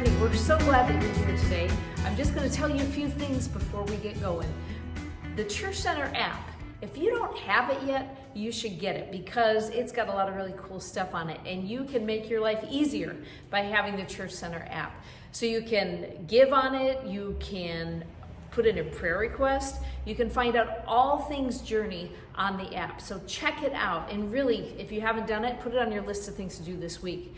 journey. We're so glad that you're here today. I'm just going to tell you a few things before we get going. The Church Center app, if you don't have it yet, you should get it because it's got a lot of really cool stuff on it, and you can make your life easier by having the Church Center app. So you can give on it, you can put in a prayer request, you can find out all things Journey on the app. So check it out, and really, if you haven't done it, put it on your list of things to do this week.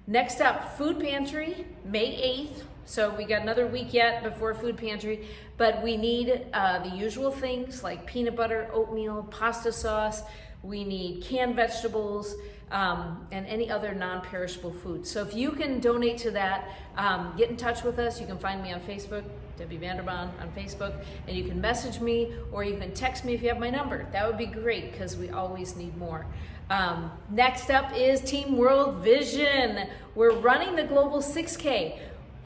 Next up, Food Pantry, May 8th. So we got another week yet before Food Pantry, but we need the usual things like peanut butter, oatmeal, pasta sauce. We need canned vegetables and any other non-perishable food. So if you can donate to that, get in touch with us. You can find me on Facebook, Debbie VanderBaan on Facebook, and you can message me or you can text me if you have my number. That would be great because we always need more. Next up is Team World Vision. We're running the Global 6K.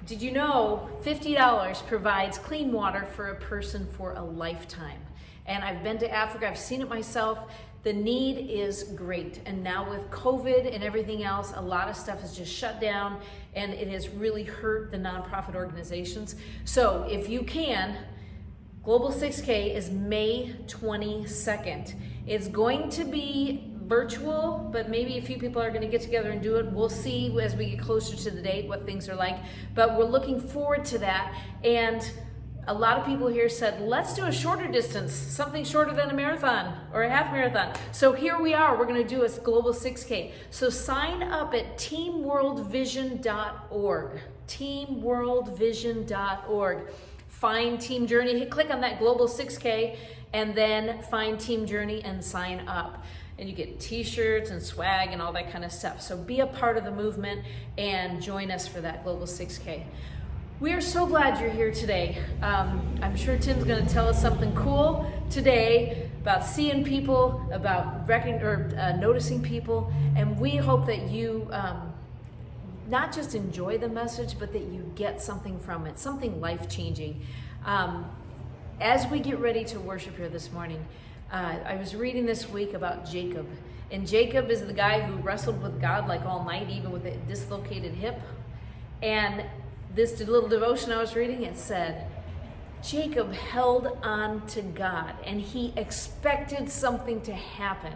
Did you know $50 provides clean water for a person for a lifetime? And I've been to Africa, I've seen it myself. The need is great. And now with COVID and everything else, a lot of stuff is just shut down and it has really hurt the nonprofit organizations. So if you can, Global 6K is May 22nd. It's going to be virtual, but maybe a few people are going to get together and do it. We'll see as we get closer to the date what things are like, but we're looking forward to that. And a lot of people here said, let's do a shorter distance, something shorter than a marathon or a half marathon. So here we are, we're going to do a Global 6K. So sign up at teamworldvision.org, teamworldvision.org. Find Team Journey, click on that Global 6K, and then find Team Journey and sign up. And you get t-shirts and swag and all that kind of stuff. So be a part of the movement and join us for that Global 6K. We are so glad you're here today. I'm sure Tim's going to tell us something cool today about seeing people, about noticing people, and we hope that you not just enjoy the message, but that you get something from it, something life-changing. As we get ready to worship here this morning, I was reading this week about Jacob, and Jacob is the guy who wrestled with God like all night, even with a dislocated hip. And this little devotion I was reading, it said, Jacob held on to God and he expected something to happen.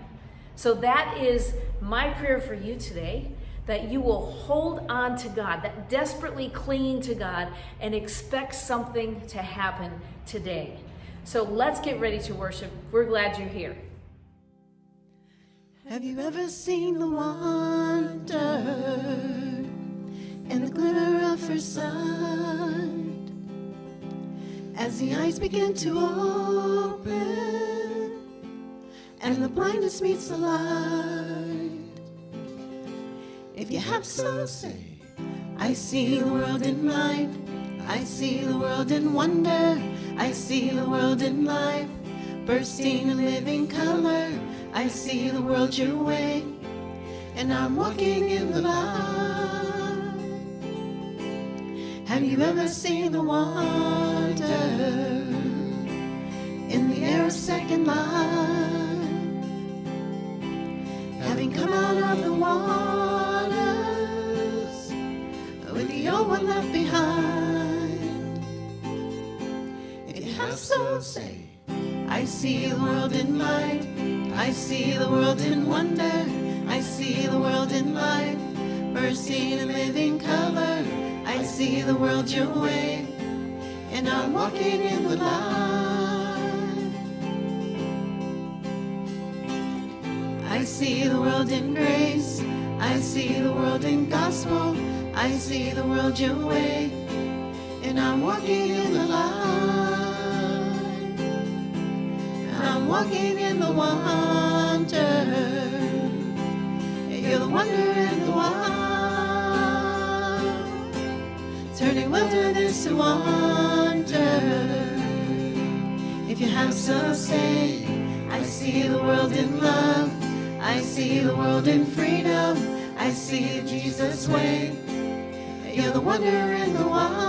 So that is my prayer for you today, that you will hold on to God, that desperately clinging to God and expect something to happen today. So let's get ready to worship. We're glad you're here. Have you ever seen the wonder and the glitter of her sight as the eyes begin to open and the blindness meets the light? If you have so, say, I see the world in light, I see the world in wonder, I see the world in life, bursting in living color. I see the world your way, and I'm walking in the light. Have you ever seen the wonder in the air of second life? Having come out of the waters with the old one left behind. So say, I see the world in light, I see the world in wonder, I see the world in life, bursting in living color. I see the world your way, and I'm walking in the light. I see the world in grace, I see the world in gospel, I see the world your way, and I'm walking in the light. I'm walking in the wonder. You're the wonder and the wild, turning wilderness to wonder. If you have so, say, I see the world in love, I see the world in freedom, I see Jesus' way. You're the wonder and the wild.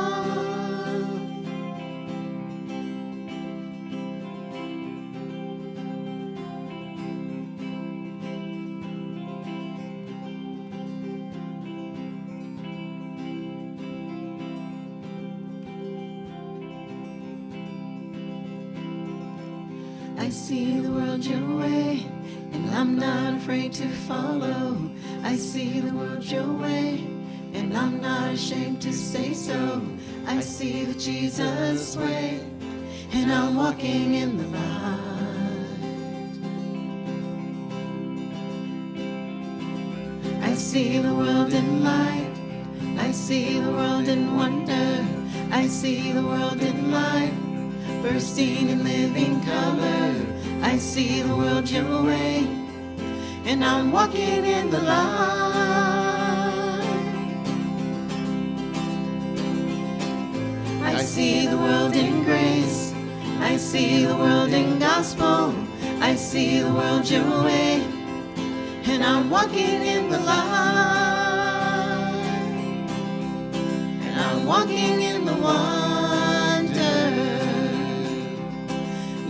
I see the world your way, and I'm not afraid to follow. I see the world your way, and I'm not ashamed to say so. I see the Jesus way, and I'm walking in the light. I see the world in light. I see the world in wonder. I see the world in life, bursting in living color. I see the world your way, and I'm walking in the light. I see the world in grace. I see the world in gospel. I see the world your way, and I'm walking in the light. And I'm walking in the wonder.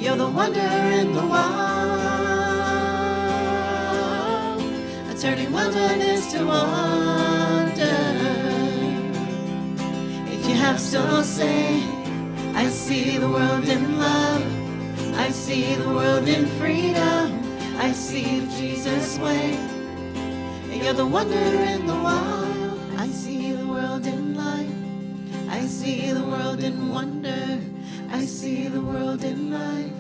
You're the wonder in the wild, turning wilderness to wonder. If you have so say, I see the world in love. I see the world in freedom. I see the Jesus way. And you're the wonder in the wild. I see the world in light. I see the world in wonder. I see the world in life,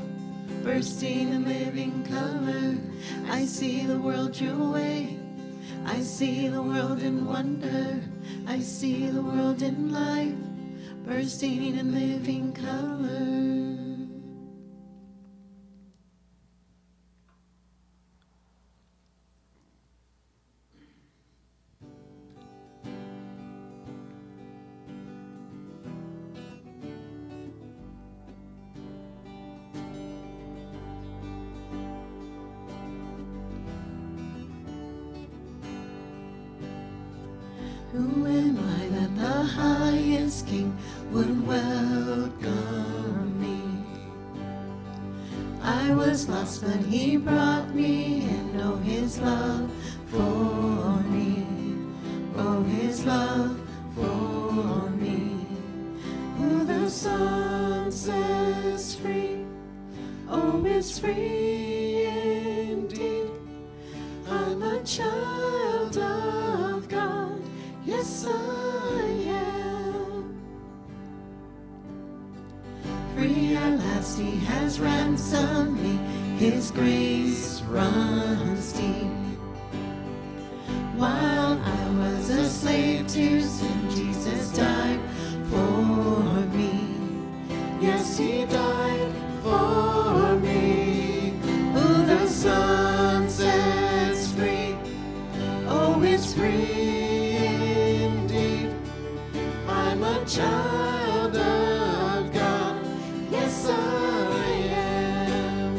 bursting in living color. I see the world your way. I see the world in wonder. I see the world in life, bursting in living color. Who am I that the highest King would welcome me? I was lost, but he brought me in. Oh, his love for me. Oh, his love for me. Who the Son sets free, oh, it's free indeed. I'm a child of God. Yes, I am. Free at last, he has ransomed me. His grace runs deep. While I was a slave to sin, Jesus died for me. Yes, he died for me. Who the Son sets free, oh, it's free. I'm a child of God, yes I am.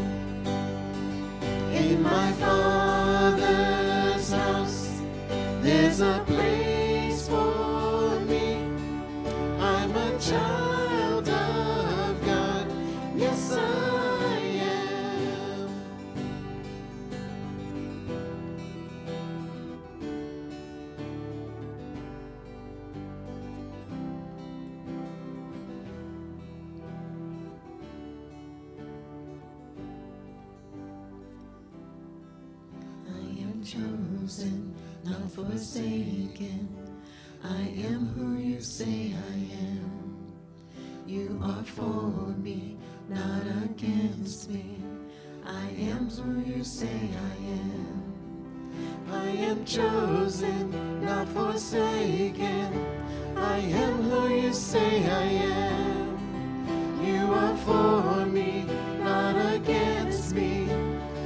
In my Father's house, there's a place for me. I'm a child of God, yes I am. Chosen, not forsaken. I am who you say I am. You are for me, not against me. I am who you say I am. I am chosen, not forsaken. I am who you say I am. You are for me, not against me.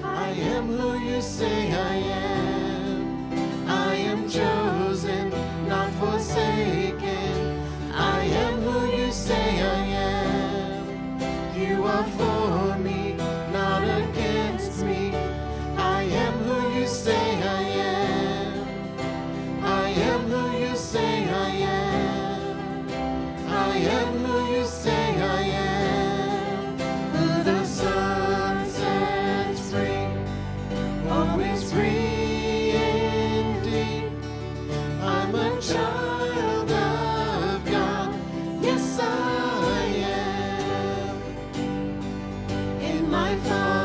I am who you say I am. I am chosen, not forsaken. I am who you say I am. You are for me, not against me. I am who you say I am. I am who you say I am. I am who you say I am. Who the Son sets free, oh, is free indeed. I'm a child of God, yes I am. In my Father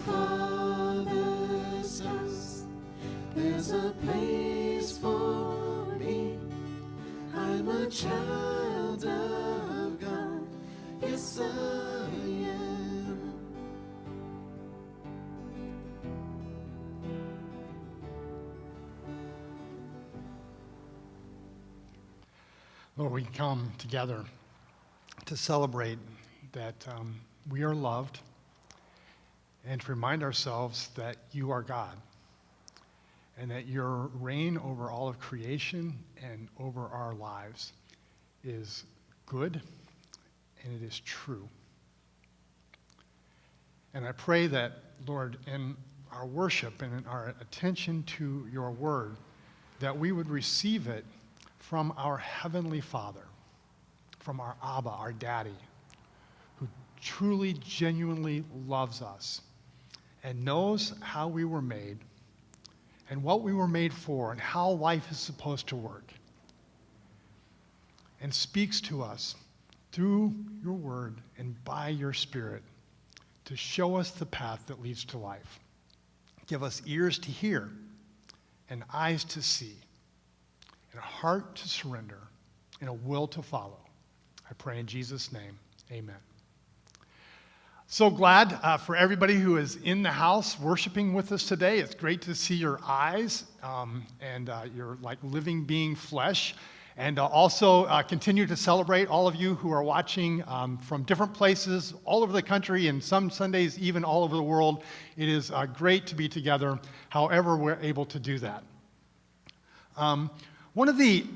Father's house, there's a place for me. I'm a child of God, yes I am. Lord, we come together to celebrate that we are loved and to remind ourselves that you are God and that your reign over all of creation and over our lives is good and it is true. And I pray that, Lord, in our worship and in our attention to your word, that we would receive it from our Heavenly Father, from our Abba, our Daddy, who truly, genuinely loves us and knows how we were made and what we were made for and how life is supposed to work, and speaks to us through your word and by your Spirit to show us the path that leads to life. Give us ears to hear and eyes to see and a heart to surrender and a will to follow. I pray in Jesus' name, amen. So glad for everybody who is in the house worshiping with us today. It's great to see your eyes and your like living being flesh. And also continue to celebrate all of you who are watching from different places all over the country and some Sundays even all over the world. It is great to be together however we're able to do that. One of the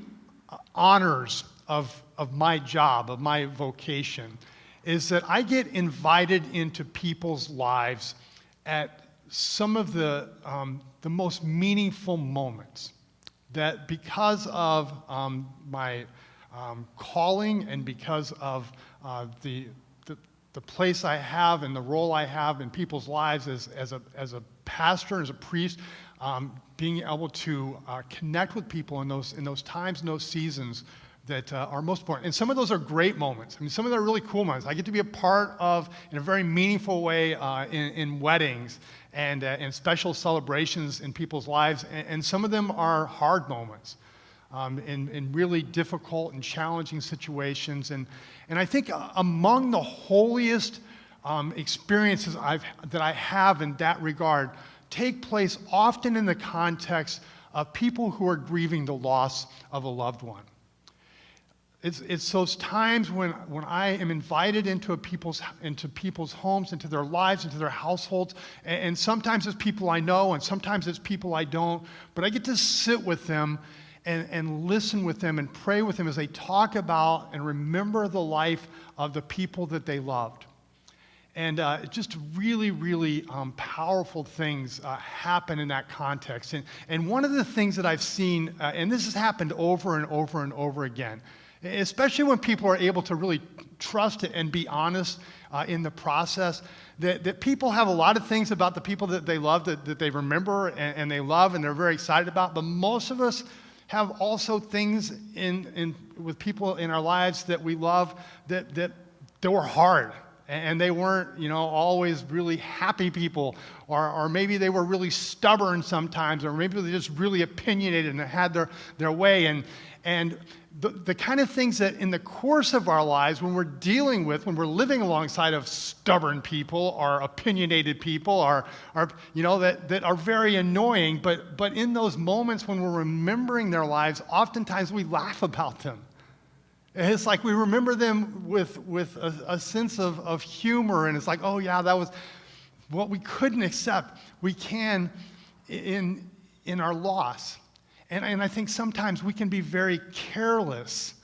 honors of my job, of my vocation, is that I get invited into people's lives at some of the most meaningful moments. That because of my calling and because of the place I have and the role I have in people's lives as a pastor, as a priest, being able to connect with people in those times and those seasons that are most important. And some of those are great moments. I mean, some of them are really cool moments. I get to be a part of, in a very meaningful way, in weddings and special celebrations in people's lives. And some of them are hard moments in really difficult and challenging situations. And I think among the holiest experiences that I have in that regard take place often in the context of people who are grieving the loss of a loved one. It's those times when I am invited into people's homes, into their lives, into their households, and sometimes it's people I know, and sometimes it's people I don't, but I get to sit with them and listen with them and pray with them as they talk about and remember the life of the people that they loved. And just really, really powerful things happen in that context. And one of the things that I've seen, and this has happened over and over and over again, especially when people are able to really trust it and be honest in the process, that people have a lot of things about the people that they love that they remember and they love and they're very excited about, but most of us have also things with people in our lives that we love that were hard. And they weren't, always really happy people, or maybe they were really stubborn sometimes, or maybe they were just really opinionated and had their way. And the kind of things that in the course of our lives, when we're living alongside of stubborn people or opinionated people, that are very annoying. But in those moments when we're remembering their lives, oftentimes we laugh about them. It's like we remember them with a sense of humor, and it's like, oh yeah, that was what we couldn't accept. We can in our loss. And I think sometimes we can be very careless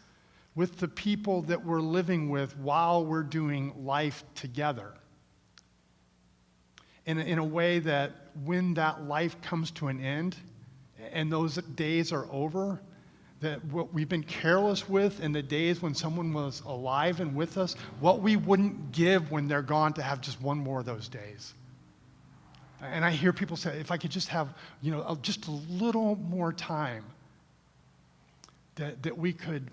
with the people that we're living with while we're doing life together. In a way that when that life comes to an end and those days are over, that what we've been careless with in the days when someone was alive and with us, what we wouldn't give when they're gone to have just one more of those days. And I hear people say, if I could just have, just a little more time, that we could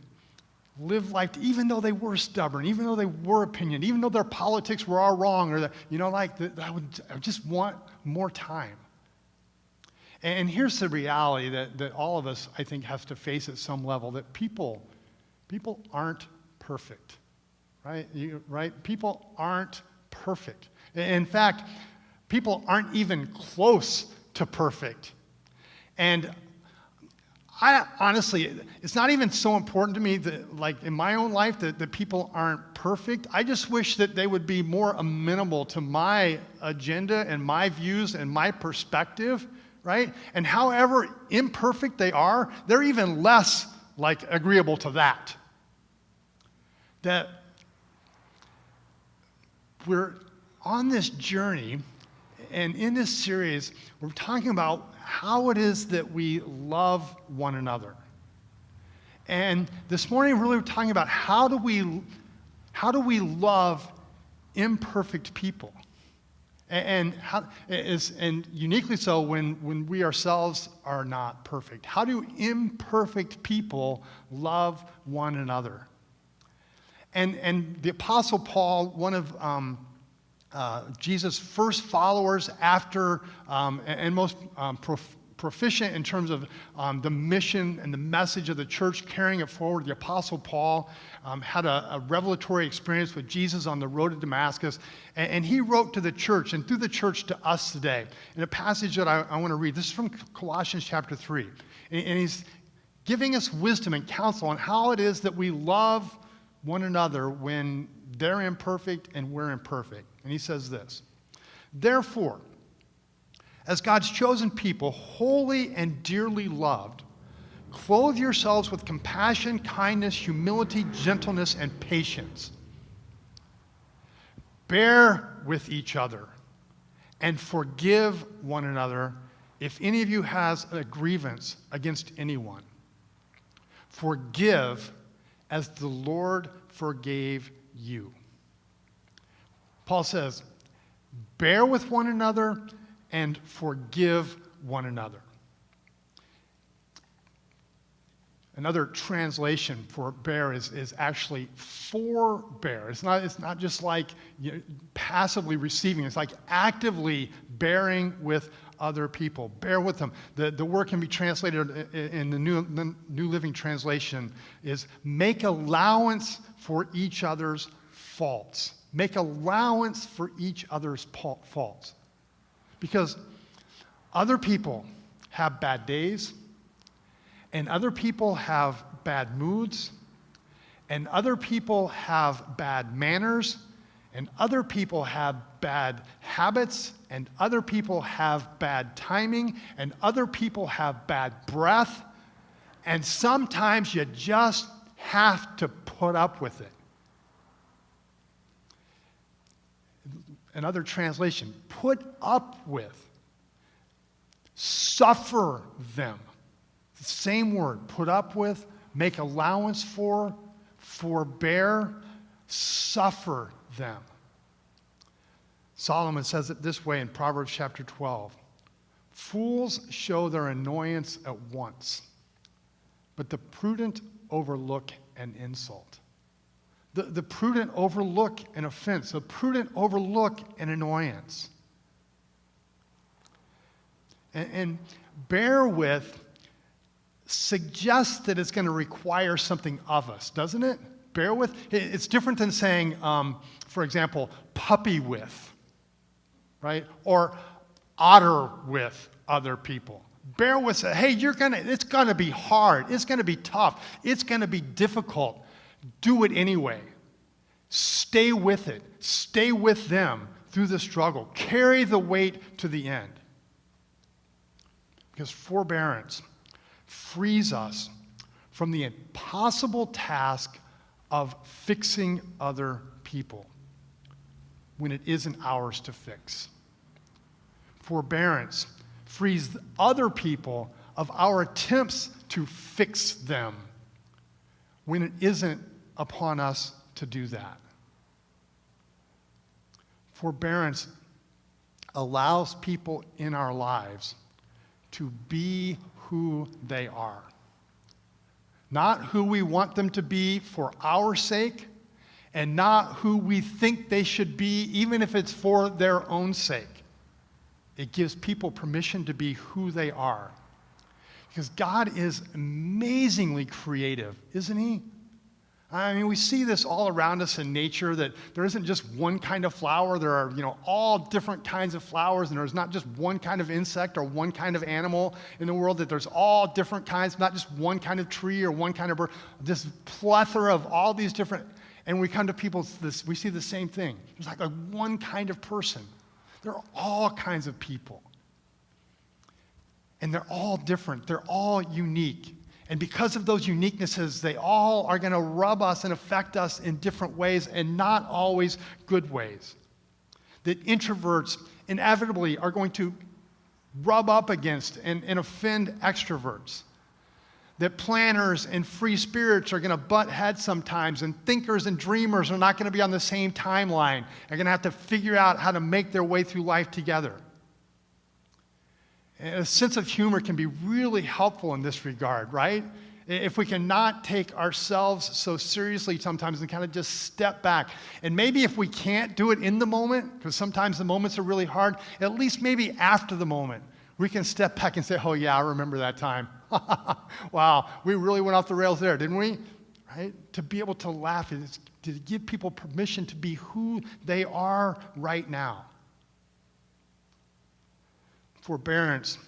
live life, even though they were stubborn, even though they were opinionated, even though their politics were all wrong, or I would just want more time. And here's the reality that all of us, I think, have to face at some level, that people aren't perfect, right? Right? People aren't perfect. In fact, people aren't even close to perfect. And I honestly, it's not even so important to me that, like in my own life, that people aren't perfect. I just wish that they would be more amenable to my agenda and my views and my perspective, right? And however imperfect they are, they're even less like agreeable to that. That we're on this journey, and in this series, we're talking about how it is that we love one another. And this morning, really, we're talking about how do we love imperfect people, and uniquely so when we ourselves are not perfect. How do imperfect people love one another? And the Apostle Paul, one of Jesus' first followers after, and most proficient in terms of the mission and the message of the church, carrying it forward. The Apostle Paul had a revelatory experience with Jesus on the road to Damascus, and he wrote to the church, and through the church to us today, in a passage that I want to read. This is from Colossians chapter 3, and he's giving us wisdom and counsel on how it is that we love one another when they're imperfect and we're imperfect. And he says this: therefore, as God's chosen people, holy and dearly loved, clothe yourselves with compassion, kindness, humility, gentleness, and patience. Bear with each other and forgive one another if any of you has a grievance against anyone. Forgive as the Lord forgave you. Paul says, bear with one another and forgive one another. Another translation for bear is actually forbear. It's not just like passively receiving. It's like actively bearing with other people. Bear with them. The word can be translated in the New Living Translation is make allowance for each other's faults. Make allowance for each other's faults. Because other people have bad days, and other people have bad moods, and other people have bad manners, and other people have bad habits, and other people have bad timing, and other people have bad breath, and sometimes you just have to put up with it. Another translation, put up with, suffer them. Same word, put up with, make allowance for, forbear, suffer them. Solomon says it this way in Proverbs chapter 12. Fools show their annoyance at once, but the prudent overlook an insult. The prudent overlook an offense. The prudent overlook an annoyance. And bear with suggests that it's going to require something of us, doesn't it? Bear with. It's different than saying, for example, puppy with, right? Or otter with other people. Bear with, hey, it's going to be hard. It's going to be tough. It's going to be difficult. Do it anyway. Stay with it. Stay with them through the struggle. Carry the weight to the end. Because forbearance frees us from the impossible task of fixing other people when it isn't ours to fix. Forbearance frees other people of our attempts to fix them when it isn't upon us to do that. Forbearance allows people in our lives to be who they are. not who we want them to be for our sake, and not who we think they should be, even if it's for their own sake. It gives people permission to be who they are. Because God is amazingly creative, isn't he? I mean, we see this all around us in nature, that there isn't just one kind of flower. There are, all different kinds of flowers, and there's not just one kind of insect or one kind of animal in the world, that there's all different kinds, not just one kind of tree or one kind of bird, this plethora of all these different, and we come to people, we see the same thing. There's like a one kind of person. There are all kinds of people. And they're all different. They're all unique. And because of those uniquenesses, they all are going to rub us and affect us in different ways, and not always good ways. That introverts inevitably are going to rub up against and offend extroverts. That planners and free spirits are going to butt heads sometimes, and thinkers and dreamers are not going to be on the same timeline. They're going to have to figure out how to make their way through life together. And a sense of humor can be really helpful in this regard, right? If we cannot take ourselves so seriously sometimes and kind of just step back. And maybe if we can't do it in the moment, because sometimes the moments are really hard, at least maybe after the moment, we can step back and say, oh yeah, I remember that time. Wow, we really went off the rails there, didn't we? Right? To be able to laugh is to give people permission to be who they are right now. Forbearance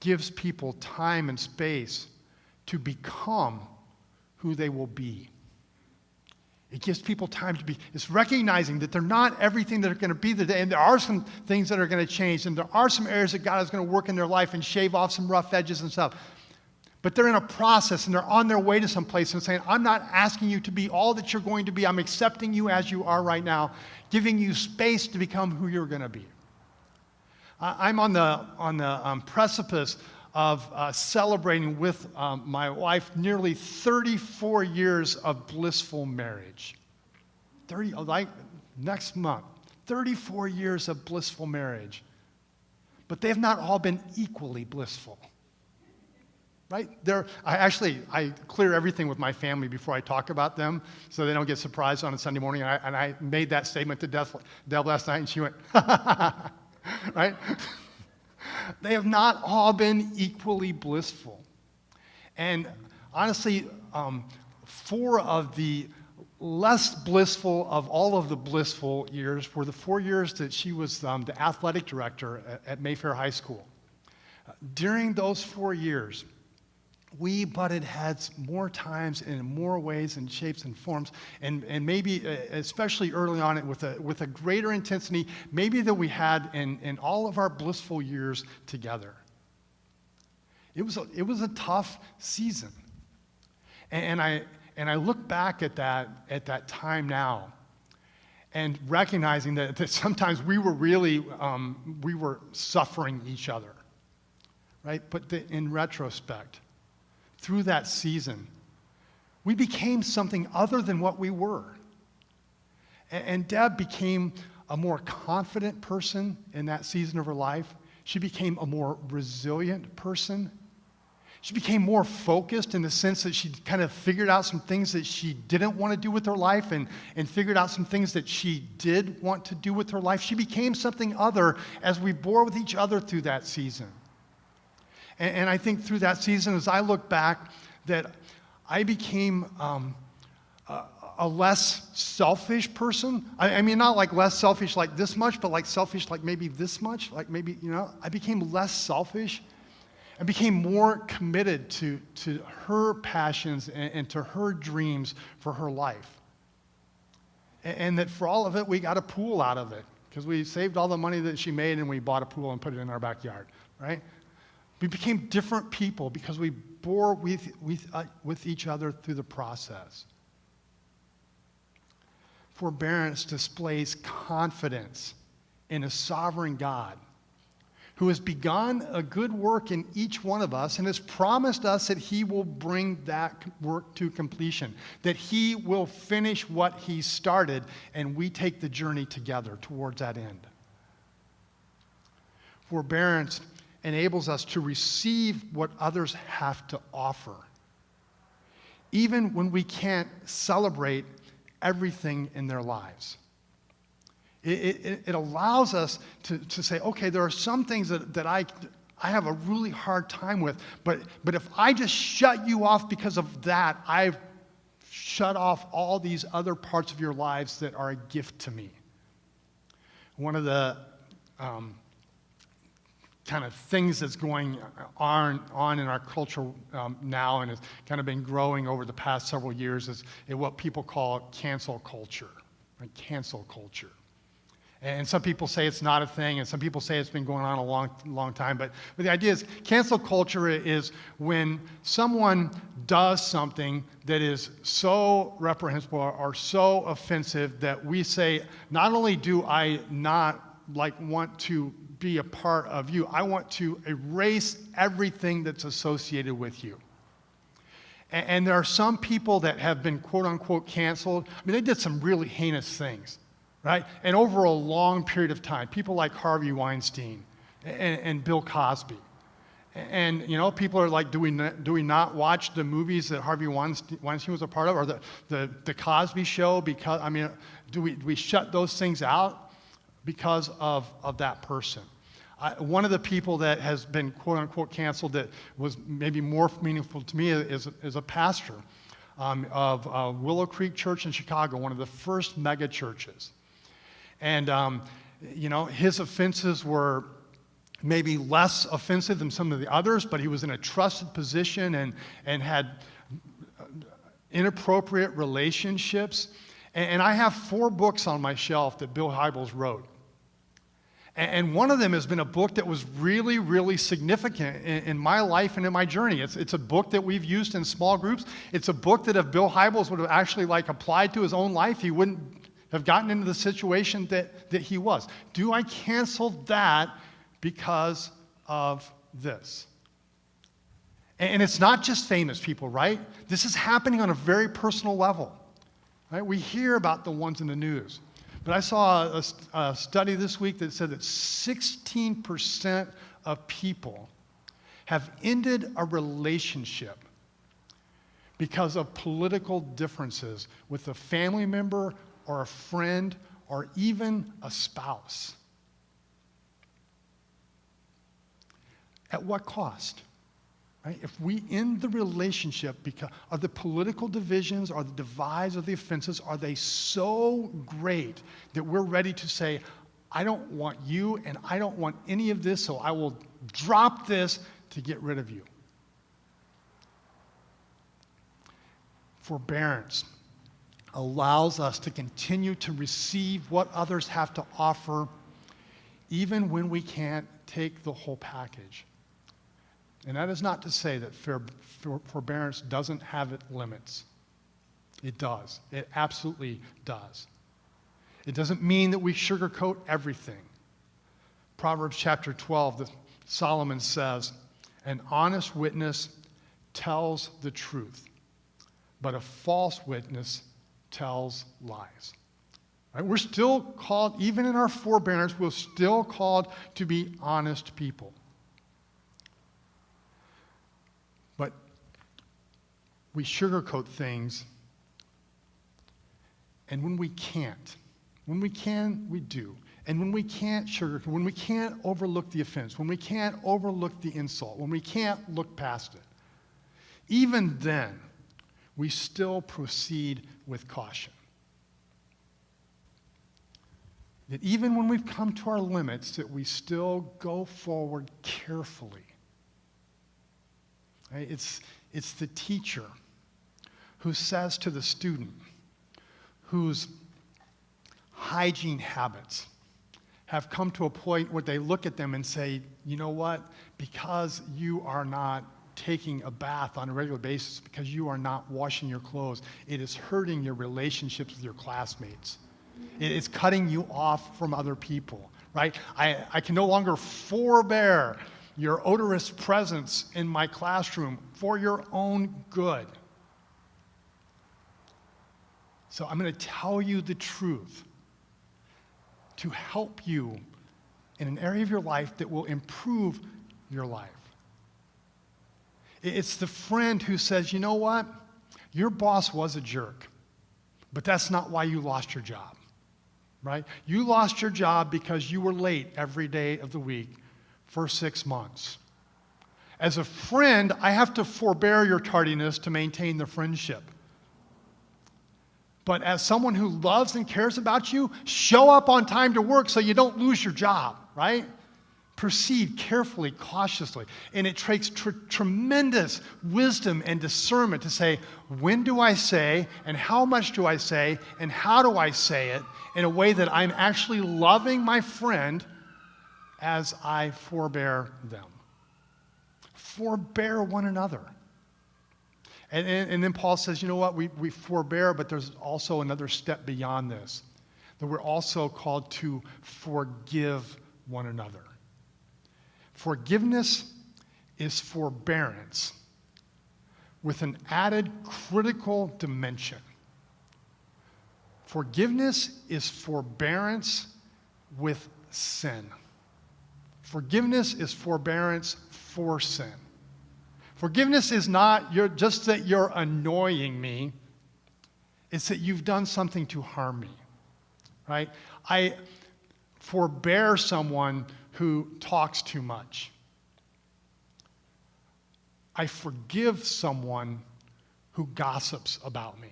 gives people time and space to become who they will be. It gives people time to be. It's recognizing that they're not everything they're going to be today, and there are some things that are going to change, and there are some areas that God is going to work in their life and shave off some rough edges and stuff. But they're in a process, and they're on their way to some place and saying, I'm not asking you to be all that you're going to be. I'm accepting you as you are right now, giving you space to become who you're going to be. I'm on the precipice of celebrating with my wife nearly 34 years of blissful marriage. Next month, 34 years of blissful marriage. But they have not all been equally blissful. Right? I clear everything with my family before I talk about them, so they don't get surprised on a Sunday morning. And I made that statement to Deb last night, and she went, right? They have not all been equally blissful. And honestly, 4 of the less blissful of all of the blissful years were the 4 years that she was the athletic director at Mayfair High School. During those 4 years, we butted heads more times and in more ways and shapes and forms, and maybe especially early on with a greater intensity maybe than we had in all of our blissful years together. It was a tough season, and I look back at that time now, and recognizing that sometimes we were really we were suffering each other, right? But in retrospect, through that season, we became something other than what we were. And Deb became a more confident person in that season of her life. She became a more resilient person. She became more focused in the sense that she kind of figured out some things that she didn't want to do with her life, and figured out some things that she did want to do with her life. She became something other as we bore with each other through that season. And I think through that season, as I look back, that I became a less selfish person. I mean, not like less selfish like this much, but like selfish like maybe this much. Like maybe, I became less selfish. I became more committed to her passions and to her dreams for her life. And that for all of it, we got a pool out of it, because we saved all the money that she made and we bought a pool and put it in our backyard, right? We became different people because we bore with each other through the process. Forbearance displays confidence in a sovereign God who has begun a good work in each one of us and has promised us that he will bring that work to completion, that he will finish what he started, and we take the journey together towards that end. Forbearance enables us to receive what others have to offer. even when we can't celebrate everything in their lives. It allows us to say, okay, there are some things that I have a really hard time with, but if I just shut you off because of that, I've shut off all these other parts of your lives that are a gift to me. One of the kind of things that's going on in our culture now and has kind of been growing over the past several years is what people call cancel culture, right? Cancel culture. And some people say it's not a thing, and some people say it's been going on a long time. But the idea is cancel culture is when someone does something that is so reprehensible or so offensive that we say, not only do I not want to be a part of you, I want to erase everything that's associated with you. And there are some people that have been quote unquote canceled. I mean, they did some really heinous things. Right? And over a long period of time, people like Harvey Weinstein and Bill Cosby. And, people are like, do we not watch the movies that Harvey Weinstein was a part of, or the Cosby Show? Because, do we shut those things out because of that person? One of the people that has been, quote unquote, canceled that was maybe more meaningful to me is a pastor of Willow Creek Church in Chicago, one of the first mega churches. And, his offenses were maybe less offensive than some of the others, but he was in a trusted position and had inappropriate relationships. And I have 4 books on my shelf that Bill Hybels wrote. And one of them has been a book that was really, really significant in my life and in my journey. It's a book that we've used in small groups. It's a book that if Bill Hybels would have actually applied to his own life, he wouldn't have gotten into the situation that he was. Do I cancel that because of this? And it's not just famous people, right? This is happening on a very personal level, right? We hear about the ones in the news. But I saw a study this week that said that 16% of people have ended a relationship because of political differences with a family member or a friend, or even a spouse. At what cost? Right? If we end the relationship because of the political divisions or the divides or the offenses, are they so great that we're ready to say, I don't want you and I don't want any of this, so I will drop this to get rid of you? Forbearance allows us to continue to receive what others have to offer, even when we can't take the whole package. And that is not to say that forbearance doesn't have its limits. It does. It absolutely does. It doesn't mean that we sugarcoat everything. Proverbs chapter 12, Solomon says, an honest witness tells the truth, but a false witness tells lies. Right? We're still called, even in our forbearance, we're still called to be honest people. But we sugarcoat things, and when we can't, when we can, we do. And when we can't sugarcoat, when we can't overlook the offense, when we can't overlook the insult, when we can't look past it, even then, we still proceed with caution. That even when we've come to our limits, that we still go forward carefully. Right? It's the teacher who says to the student whose hygiene habits have come to a point where they look at them and say, you know what, because you are not taking a bath on a regular basis, because you are not washing your clothes, it is hurting your relationships with your classmates. It is cutting you off from other people, right? I can no longer forbear your odorous presence in my classroom for your own good. So I'm going to tell you the truth to help you in an area of your life that will improve your life. It's the friend who says, you know what? Your boss was a jerk, but that's not why you lost your job, right? You lost your job because you were late every day of the week for 6 months. As a friend, I have to forbear your tardiness to maintain the friendship. But as someone who loves and cares about you, show up on time to work so you don't lose your job, right? Proceed carefully, cautiously. And it takes tremendous wisdom and discernment to say, when do I say, and how much do I say, and how do I say it in a way that I'm actually loving my friend as I forbear them. Forbear one another. And then Paul says, you know what, we forbear, but there's also another step beyond this, that we're also called to forgive one another. Forgiveness is forbearance with an added critical dimension. Forgiveness is forbearance with sin. Forgiveness is forbearance for sin. Forgiveness is not just that you're annoying me. It's that you've done something to harm me, right? I forbear someone who talks too much. I forgive someone who gossips about me.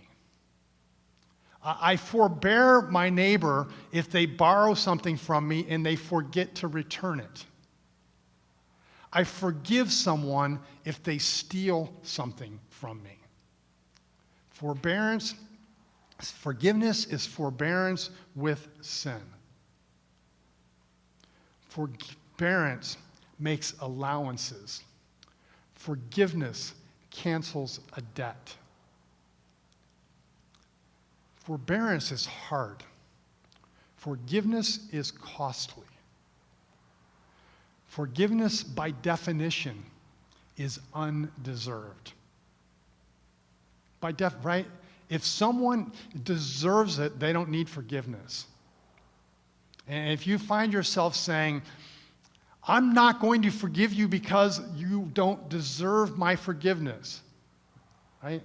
I forbear my neighbor if they borrow something from me and they forget to return it. I forgive someone if they steal something from me. Forgiveness is forbearance with sin. Forbearance makes allowances. Forgiveness cancels a debt. Forbearance is hard. Forgiveness is costly. Forgiveness, by definition, is undeserved. Right? If someone deserves it, they don't need forgiveness. And if you find yourself saying, I'm not going to forgive you because you don't deserve my forgiveness, right?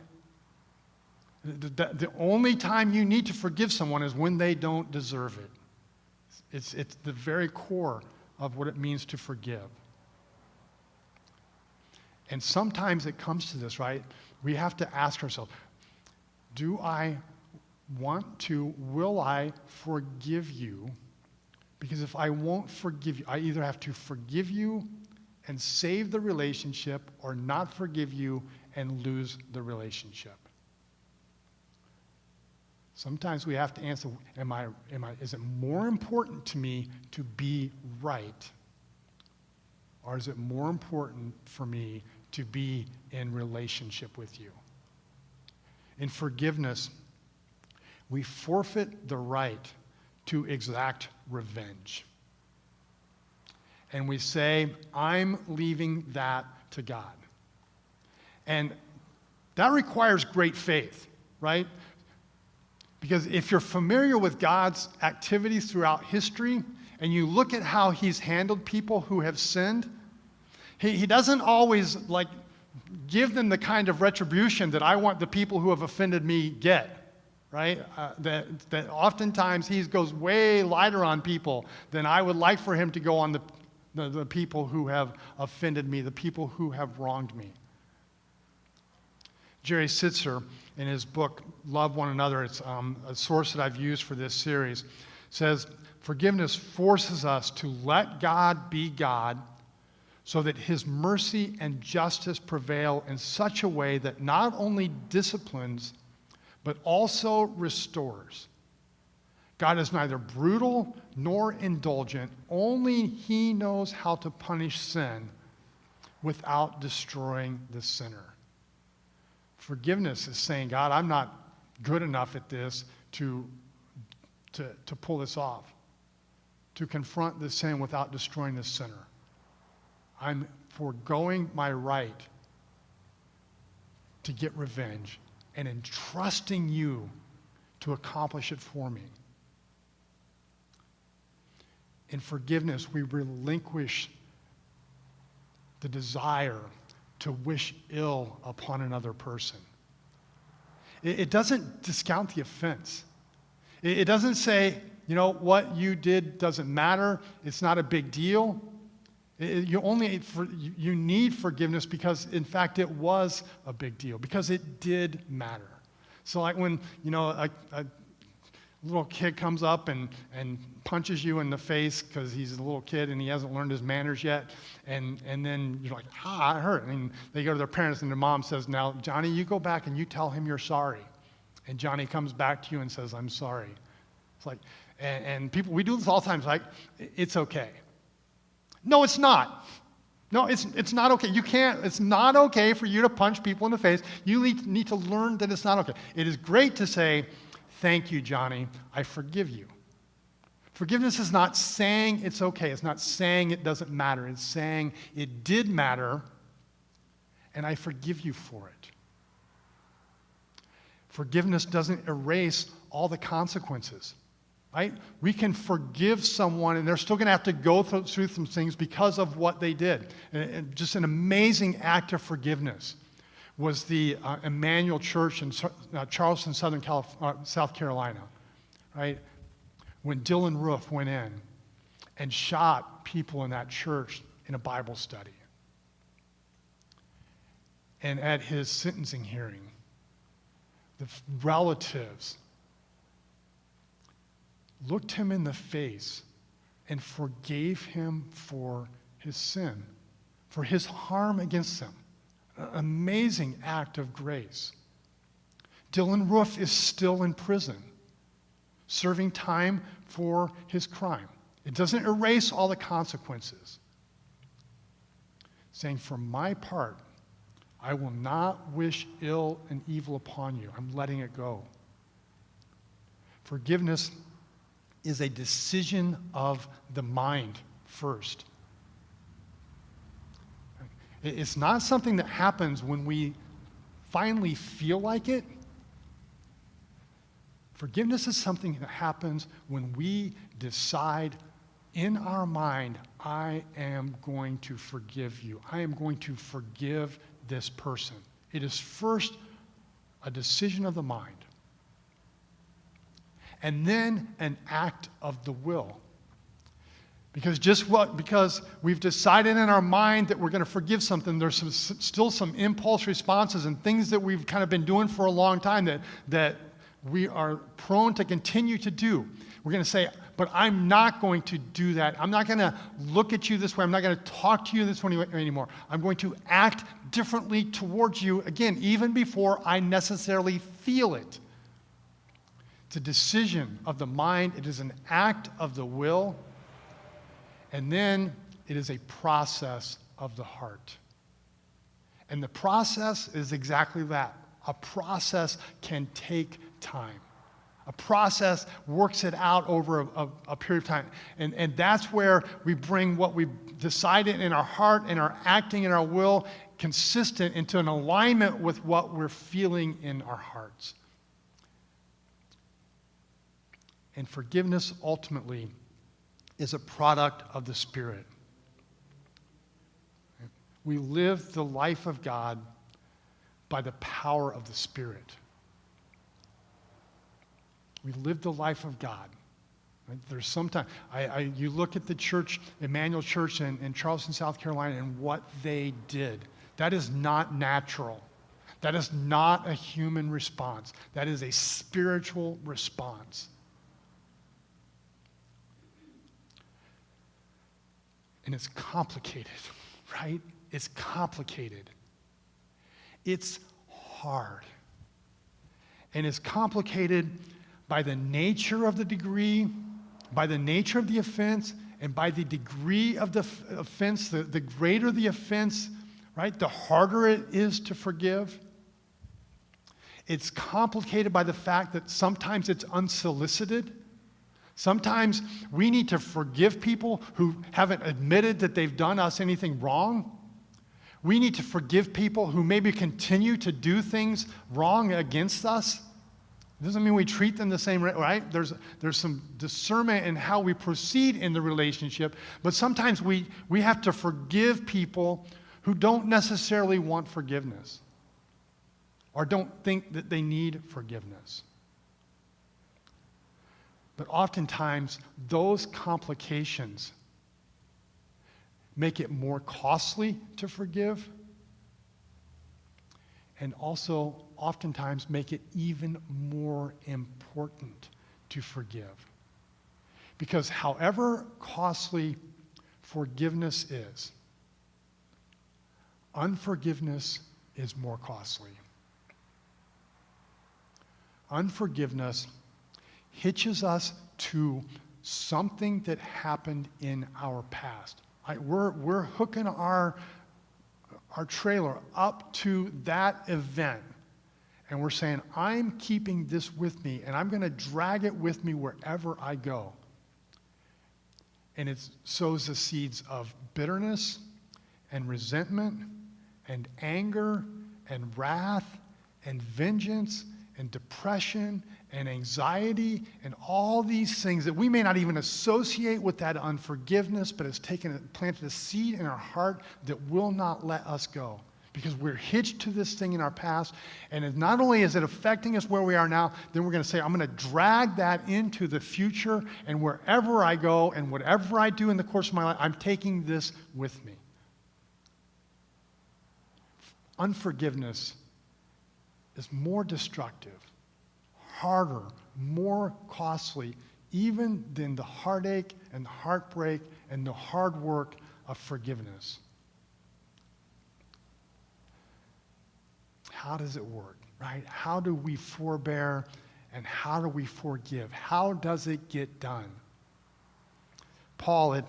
The only time you need to forgive someone is when they don't deserve it. It's the very core of what it means to forgive. And sometimes it comes to this, right? We have to ask ourselves, do I want to, will I forgive you? Because if I won't forgive you, I either have to forgive you and save the relationship or not forgive you and lose the relationship. Sometimes we have to answer, is it more important to me to be right? Or is it more important for me to be in relationship with you? In forgiveness, we forfeit the right to exact revenge. And we say, I'm leaving that to God. And that requires great faith, right? Because if you're familiar with God's activities throughout history, and you look at how he's handled people who have sinned, he doesn't always give them the kind of retribution that I want the people who have offended me get, right? That oftentimes he goes way lighter on people than I would like for him to go on the people who have offended me, the people who have wronged me. Jerry Sitzer, in his book, Love One Another, it's a source that I've used for this series, says, forgiveness forces us to let God be God so that his mercy and justice prevail in such a way that not only disciplines, but also restores. God is neither brutal nor indulgent. Only he knows how to punish sin without destroying the sinner. Forgiveness is saying, God, I'm not good enough at this to pull this off, to confront this sin without destroying the sinner. I'm foregoing my right to get revenge and entrusting you to accomplish it for me. In forgiveness, we relinquish the desire to wish ill upon another person. It doesn't discount the offense. It doesn't say, what you did doesn't matter. It's not a big deal. You need forgiveness because, in fact, it was a big deal, because it did matter. So like when, a little kid comes up and punches you in the face because he's a little kid and he hasn't learned his manners yet, and then you're like, I hurt. And they go to their parents and their mom says, now, Johnny, you go back and you tell him you're sorry. And Johnny comes back to you and says, I'm sorry. It's like, and people, we do this all the time. It's like, it's okay. No, it's not. No, it's not okay. You can't, it's not okay for you to punch people in the face. You need to learn that it's not okay. It is great to say, thank you, Johnny, I forgive you. Forgiveness is not saying it's okay. It's not saying it doesn't matter. It's saying it did matter, and I forgive you for it. Forgiveness doesn't erase all the consequences, right? We can forgive someone, and they're still going to have to go through some things because of what they did. And just an amazing act of forgiveness was the Emmanuel Church in Charleston, South Carolina, right? When Dylan Roof went in and shot people in that church in a Bible study. And at his sentencing hearing, the relatives looked him in the face and forgave him for his sin, for his harm against them. An amazing act of grace. Dylan Roof is still in prison, serving time for his crime. It doesn't erase all the consequences. Saying, for my part, I will not wish ill and evil upon you. I'm letting it go. Forgiveness is a decision of the mind first. It's not something that happens when we finally feel like it. Forgiveness is something that happens when we decide in our mind, I am going to forgive you. I am going to forgive this person. It is first a decision of the mind, and then an act of the will. Because we've decided in our mind that we're going to forgive something, there's still some impulse responses and things that we've kind of been doing for a long time that we are prone to continue to do. We're going to say, but I'm not going to do that. I'm not going to look at you this way. I'm not going to talk to you this way anymore. I'm going to act differently towards you, again, even before I necessarily feel it. It's a decision of the mind. It is an act of the will. And then it is a process of the heart. And the process is exactly that. A process can take time. A process works it out over a period of time. And that's where we bring what we decided in our heart and our acting in our will consistent into an alignment with what we're feeling in our hearts. And forgiveness ultimately is a product of the Spirit. We live the life of God by the power of the Spirit. We live the life of God. Right? There's sometimes, you look at the church, Emmanuel Church in Charleston, South Carolina, and what they did. That is not natural. That is not a human response. That is a spiritual response. And it's complicated, right? It's complicated. It's hard. And it's complicated by the nature of the degree, by the nature of the offense, and by the degree of the offense. The greater the offense, right, the harder it is to forgive. It's complicated by the fact that sometimes it's unsolicited. Sometimes we need to forgive people who haven't admitted that they've done us anything wrong. We need to forgive people who maybe continue to do things wrong against us. It doesn't mean we treat them the same way, right? There's some discernment in how we proceed in the relationship, but sometimes we have to forgive people who don't necessarily want forgiveness. or don't think that they need forgiveness. But oftentimes, those complications make it more costly to forgive, and also oftentimes make it even more important to forgive. Because however costly forgiveness is, unforgiveness is more costly. Unforgiveness hitches us to something that happened in our past. We're hooking our trailer up to that event, and we're saying, I'm keeping this with me, and I'm going to drag it with me wherever I go. And it sows the seeds of bitterness and resentment and anger and wrath and vengeance and depression and anxiety and all these things that we may not even associate with that unforgiveness, but it's planted a seed in our heart that will not let us go. Because we're hitched to this thing in our past, and not only is it affecting us where we are now, then we're going to say, I'm going to drag that into the future, and wherever I go and whatever I do in the course of my life, I'm taking this with me. Unforgiveness is more destructive, harder, more costly, even than the heartache and the heartbreak and the hard work of forgiveness. How does it work, right? How do we forbear and how do we forgive? How does it get done? Paul, at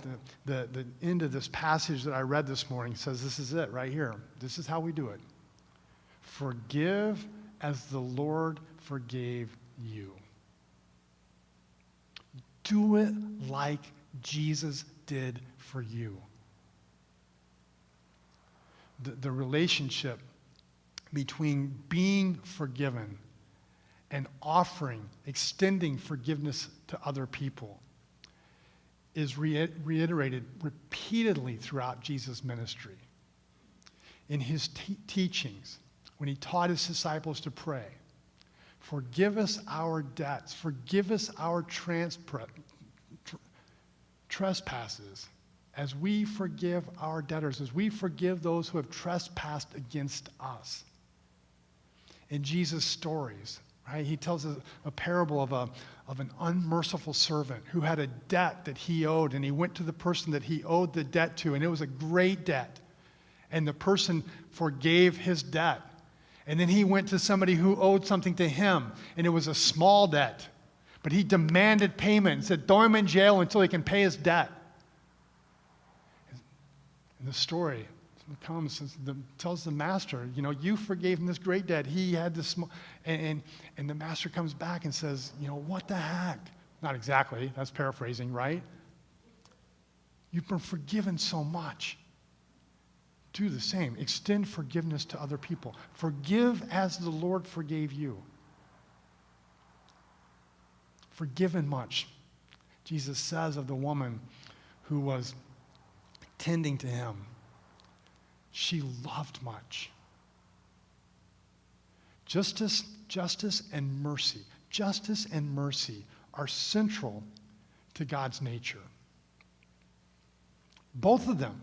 the end of this passage that I read this morning, says this is it right here. This is how we do it. Forgive as the Lord forgave you. Do it like Jesus did for you. The relationship between being forgiven and extending forgiveness to other people is reiterated repeatedly throughout Jesus' ministry. In his teachings, when he taught his disciples to pray, forgive us our debts, forgive us our trespasses, as we forgive our debtors, as we forgive those who have trespassed against us. In Jesus' stories, right, he tells a parable of an unmerciful servant who had a debt that he owed, and he went to the person that he owed the debt to, and it was a great debt. And the person forgave his debt. And then he went to somebody who owed something to him, and it was a small debt. But he demanded payment and said, throw him in jail until he can pay his debt. And the story comes and tells the master, you forgave him this great debt. He had this small, and the master comes back and says, what the heck? Not exactly, that's paraphrasing, right? You've been forgiven so much. Do the same. Extend forgiveness to other people. Forgive as the Lord forgave you. Forgiven much. Jesus says of the woman who was tending to him, she loved much. Justice and mercy. Justice and mercy are central to God's nature. Both of them,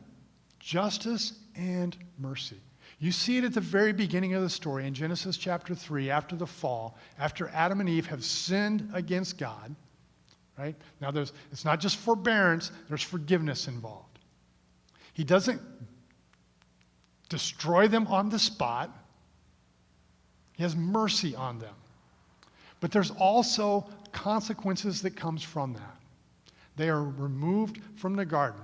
justice and mercy. You see it at the very beginning of the story in Genesis chapter 3, after the fall, after Adam and Eve have sinned against God, right? Now it's not just forbearance, there's forgiveness involved. He doesn't destroy them on the spot. He has mercy on them. But there's also consequences that comes from that. They are removed from the garden.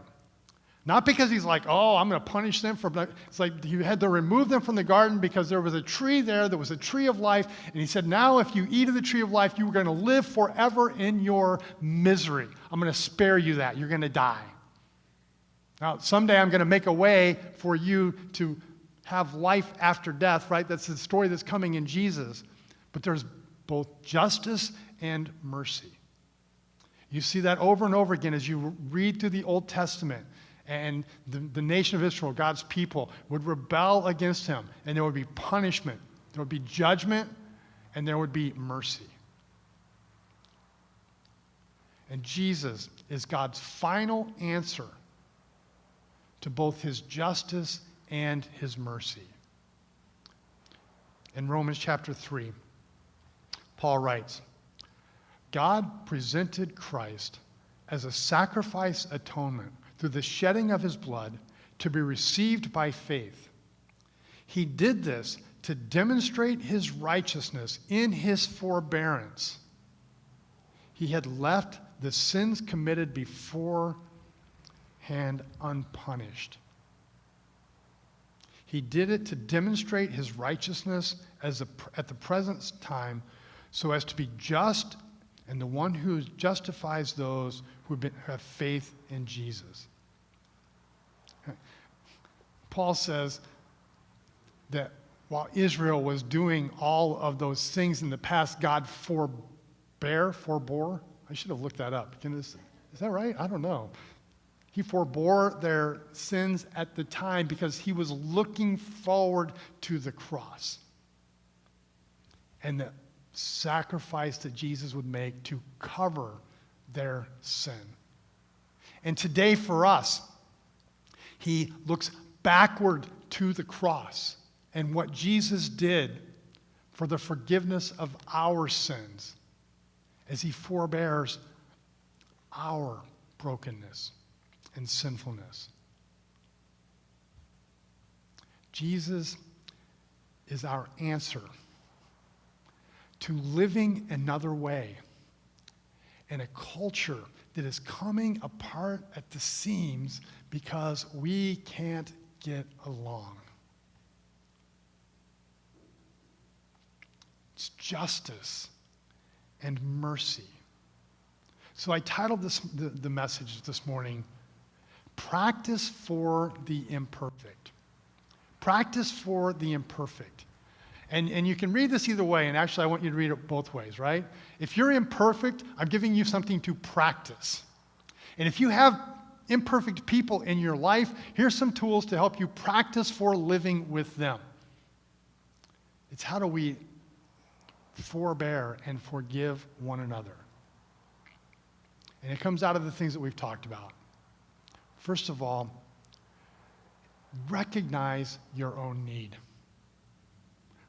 Not because he's like, I'm going to punish them for, it's like he had to remove them from the garden because there was a tree there that was a tree of life. And he said, now if you eat of the tree of life, you are going to live forever in your misery. I'm going to spare you that. You're going to die. Now, someday I'm going to make a way for you to have life after death, right? That's the story that's coming in Jesus. But there's both justice and mercy. You see that over and over again as you read through the Old Testament. And the nation of Israel, God's people, would rebel against him. And there would be punishment There would be judgment, and there would be mercy. And Jesus is God's final answer to both his justice and his mercy. In Romans chapter 3, Paul writes, God presented Christ as a sacrifice atonement through the shedding of his blood to be received by faith. He did this to demonstrate his righteousness in his forbearance. He had left the sins committed beforehand unpunished. He did it to demonstrate his righteousness at the present time so as to be just and the one who justifies those who have faith in Jesus. Paul says that while Israel was doing all of those things in the past, God forebore. I should have looked that up. Is that right? I don't know. He forebore their sins at the time because he was looking forward to the cross and the sacrifice that Jesus would make to cover their sin. And today for us, he looks backward to the cross and what Jesus did for the forgiveness of our sins as he forbears our brokenness and sinfulness. Jesus is our answer to living another way in a culture that is coming apart at the seams because we can't get along. It's justice and mercy. So I titled the message this morning, Practice for the Imperfect. Practice for the imperfect. And you can read this either way, and actually I want you to read it both ways, right? If you're imperfect, I'm giving you something to practice. And if you have imperfect people in your life, here's some tools to help you practice for living with them. It's how do we forbear and forgive one another. And it comes out of the things that we've talked about. First of all, recognize your own need.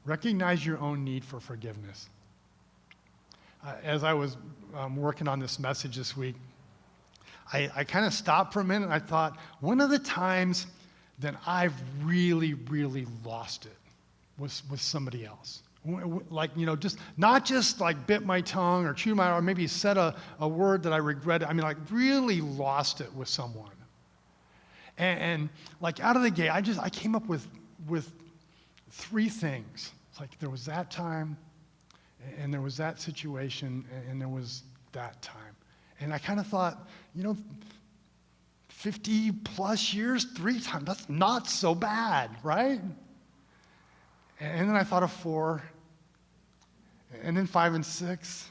Recognize your own need for forgiveness. As I was working on this message this week, I kind of stopped for a minute and I thought, one of the times that I've really, really lost it was with somebody else. Like, just not just like bit my tongue or chewed my, or maybe said a word that I regretted. I mean, like really lost it with someone. And like out of the gate, I came up with three things. It's like there was that time, and there was that situation, and there was that time. And I kind of thought, 50 plus years, 3 times, that's not so bad, right? And then I thought of 4, and then 5 and 6,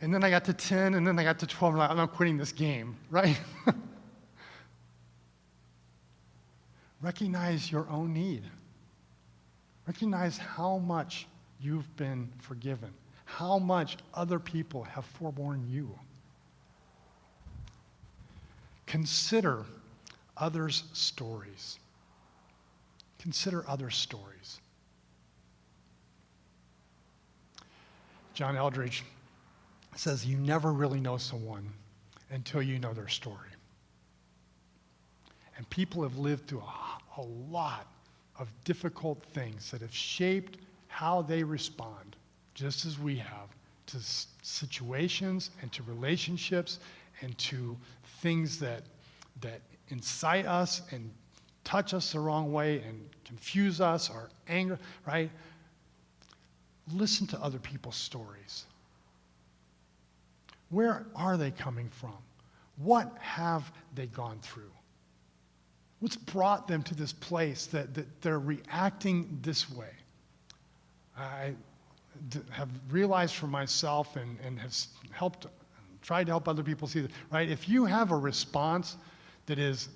and then I got to 10, and then I got to 12, and I'm not quitting this game, right? Recognize your own need. Recognize how much you've been forgiven, how much other people have forborne you. Consider others' stories. Consider other stories. John Eldridge says you never really know someone until you know their story. And people have lived through a lot of difficult things that have shaped how they respond, just as we have, to situations and to relationships and to things that incite us and touch us the wrong way and confuse us or anger, right? Listen to other people's stories. Where are they coming from? What have they gone through? What's brought them to this place that they're reacting this way? I have realized for myself and have tried to help other people see that, right? If you have a response that is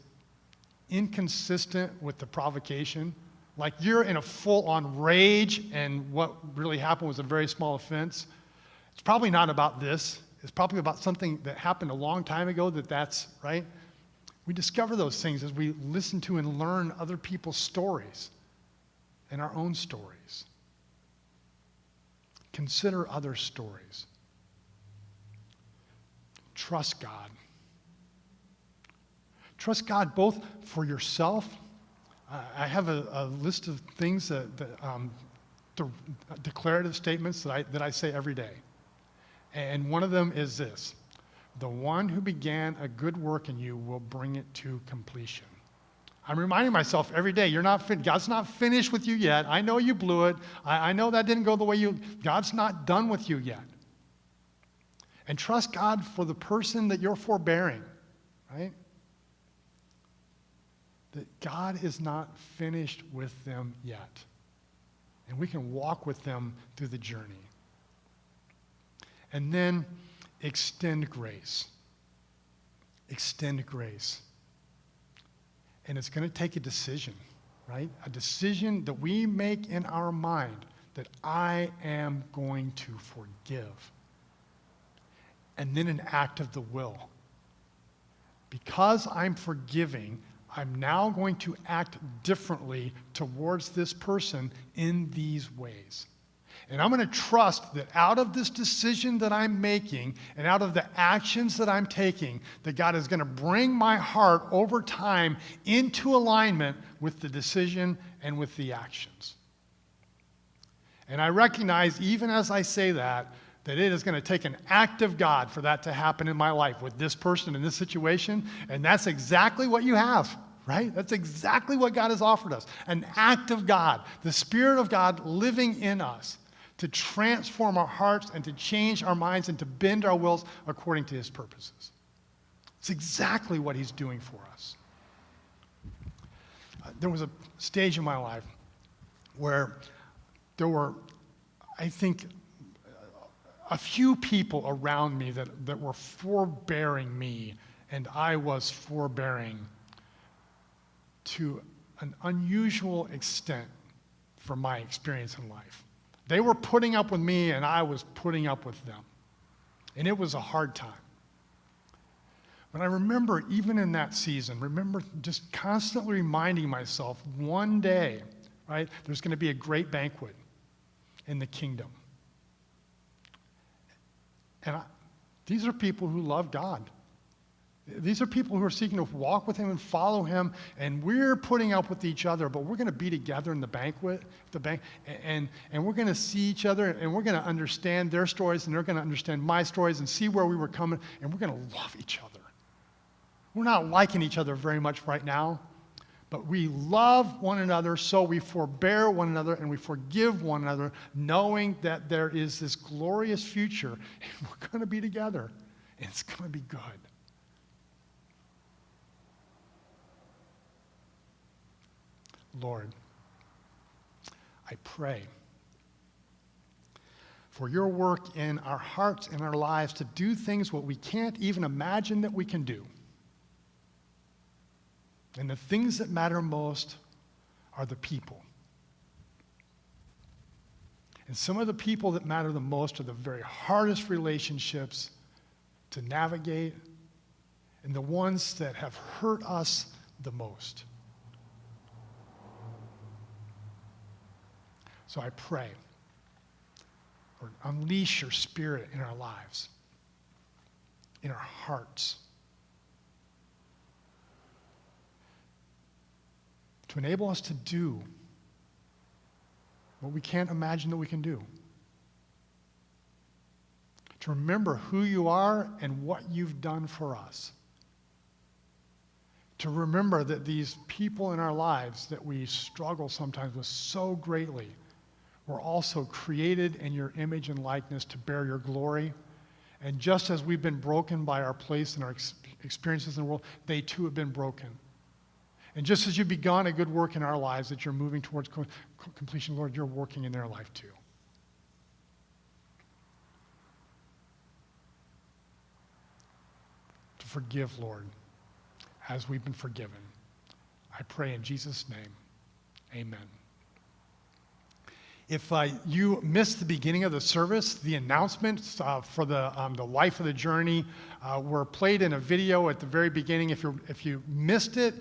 inconsistent with the provocation, like you're in a full-on rage and what really happened was a very small offense, it's probably not about this. It's probably about something that happened a long time ago that's, right? We discover those things as we listen to and learn other people's stories and our own stories. Consider other stories. Trust God. Trust God both for yourself. I have a list of things declarative statements that I say every day. And one of them is this: the one who began a good work in you will bring it to completion. I'm reminding myself every day, God's not finished with you yet. I know you blew it. I know that didn't go the way God's not done with you yet. And trust God for the person that you're forbearing, right? That God is not finished with them yet. And we can walk with them through the journey. And then extend grace. Extend grace. And it's going to take a decision, right? A decision that we make in our mind that I am going to forgive. And then an act of the will. Because I'm forgiving, I'm now going to act differently towards this person in these ways. And I'm going to trust that out of this decision that I'm making and out of the actions that I'm taking, that God is going to bring my heart over time into alignment with the decision and with the actions. And I recognize, even as I say that it is going to take an act of God for that to happen in my life with this person in this situation. And that's exactly what you have, right? That's exactly what God has offered us. An act of God, the Spirit of God living in us to transform our hearts and to change our minds and to bend our wills according to his purposes. It's exactly what he's doing for us. There was a stage in my life where there were, I think, a few people around me that were forbearing me, and I was forbearing to an unusual extent from my experience in life. They were putting up with me, and I was putting up with them. And it was a hard time. But I remember, even in that season, just constantly reminding myself, one day, right, there's going to be a great banquet in the kingdom. And these are people who love God. These are people who are seeking to walk with him and follow him, and we're putting up with each other, but we're going to be together in the banquet, and we're going to see each other, and we're going to understand their stories, and they're going to understand my stories, and see where we were coming, and we're going to love each other. We're not liking each other very much right now, but we love one another, so we forbear one another, and we forgive one another, knowing that there is this glorious future, and we're going to be together, and it's going to be good. Lord, I pray for your work in our hearts and our lives to do things what we can't even imagine that we can do. And the things that matter most are the people. And some of the people that matter the most are the very hardest relationships to navigate and the ones that have hurt us the most. So I pray, Lord, unleash your Spirit in our lives, in our hearts, to enable us to do what we can't imagine that we can do. To remember who you are and what you've done for us. To remember that these people in our lives that we struggle sometimes with so greatly were also created in your image and likeness to bear your glory. And just as we've been broken by our place and our experiences in the world, they too have been broken. And just as you've begun a good work in our lives that you're moving towards completion, Lord, you're working in their life too. To forgive, Lord, as we've been forgiven. I pray in Jesus' name, amen. If you missed the beginning of the service, the announcements for the life of the journey were played in a video at the very beginning. If you missed it,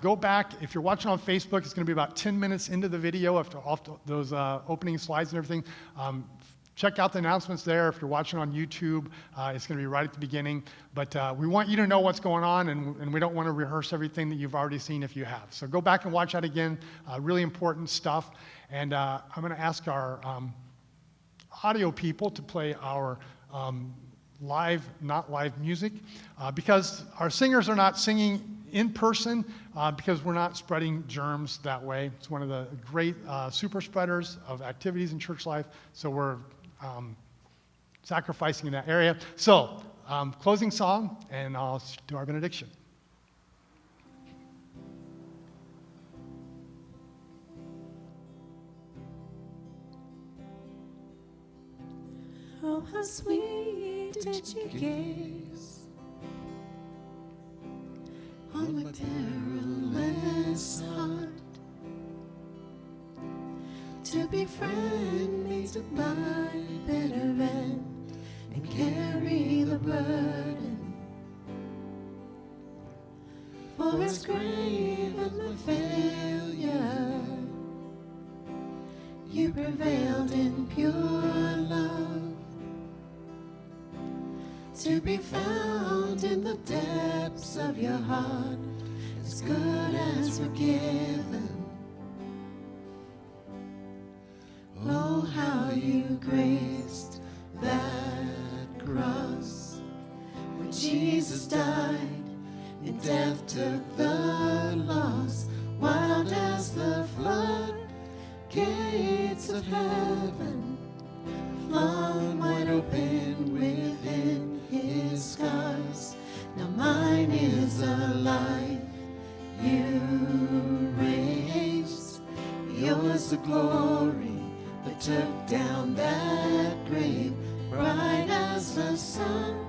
go back. If you're watching on Facebook, it's going to be about 10 minutes into the video after those opening slides and everything. Check out the announcements there. If you're watching on YouTube, it's going to be right at the beginning. But we want you to know what's going on, and we don't want to rehearse everything that you've already seen if you have. So go back and watch that again. Really important stuff. And I'm going to ask our audio people to play our live, not live music, because our singers are not singing in person because we're not spreading germs that way. It's one of the great super spreaders of activities in church life, so we're sacrificing in that area. So, closing song, and I'll do our benediction. Oh, how sweet did you gaze on my perilous heart, to befriend me, to my bitter end, and carry the burden. For as grave as my failure, you prevailed in pure love, to be found in the depths of your heart, as good as forgiven. Oh, how you graced that cross, where Jesus died and death took the loss, wild as the flood gates of heaven, flung wide open within his scars. Now mine is a life you raised, yours the glory that took down that grave, bright as the sun,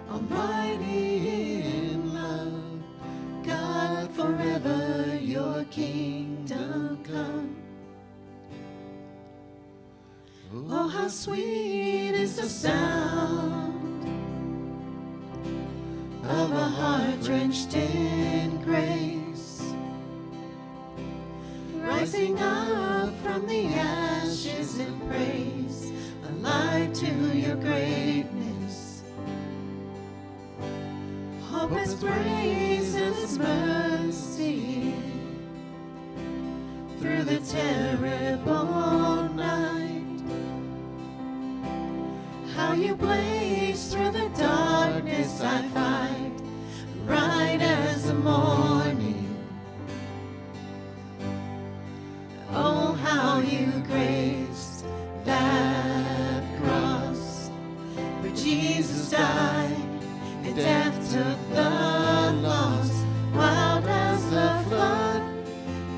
almighty in love. God, forever your kingdom come. Oh, how sweet is the sound of a heart drenched in grace, rising up from the ashes in praise, alive to your greatness. Hope has praise and His mercy through the terrible night. How you blaze through the darkness I find, bright as the morning. Oh, how you graced that cross, where Jesus died and death took the loss, wild as the flood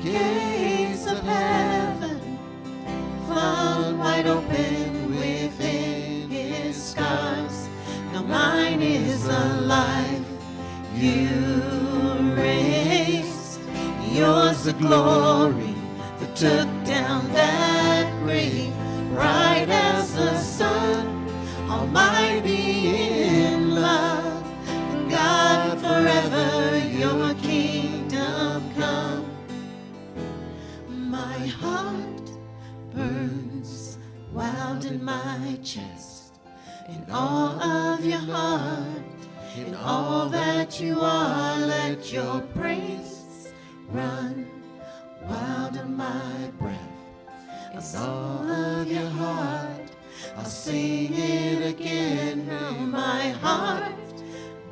gates of heaven, flung wide open within his scars. Now mine is a life you raised, yours the glory that took down that grave, bright as the sun, almighty in love. God, forever your kingdom come. My heart burns wild in my chest, in all of your heart, in all that you are, let your praise run wild in my breath. In all of your heart, I'll sing it again. Now my heart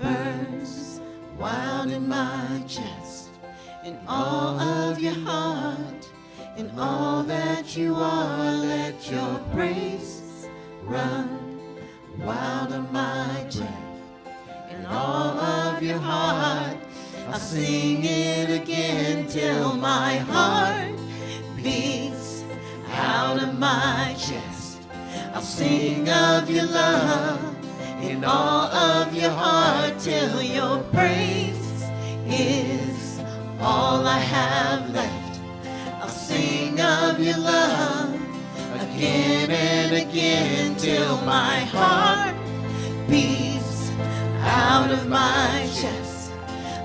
burns wild in my chest, in all of your heart, in all that you are, let your praise run wild in my breath. In all of your heart, I'll sing it again till my heart beats out of my chest. I'll sing of your love in all of your heart till your praise is all I have left. I'll sing of your love again and again till my heart beats out of my chest.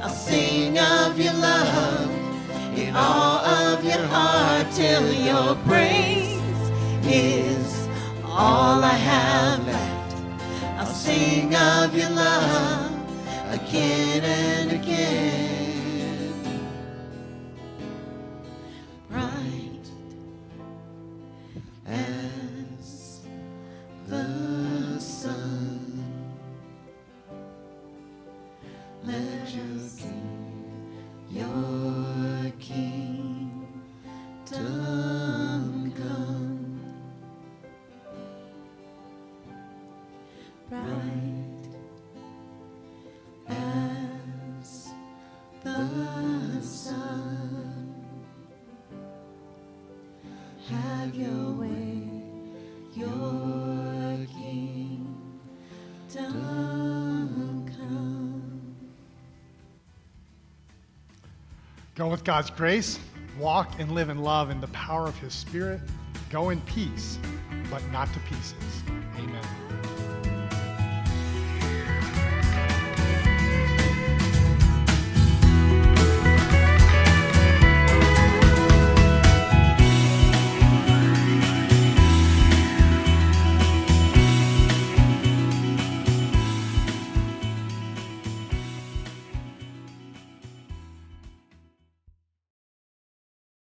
I'll sing of your love in all of your heart till your praise is all I have left. I'll sing of your love again and again. Bright as the sun, let your kingdom come. Bright as the sun, have your way, your kingdom come. Go with God's grace, walk and live in love in the power of his Spirit. Go in peace, but not to pieces. Amen.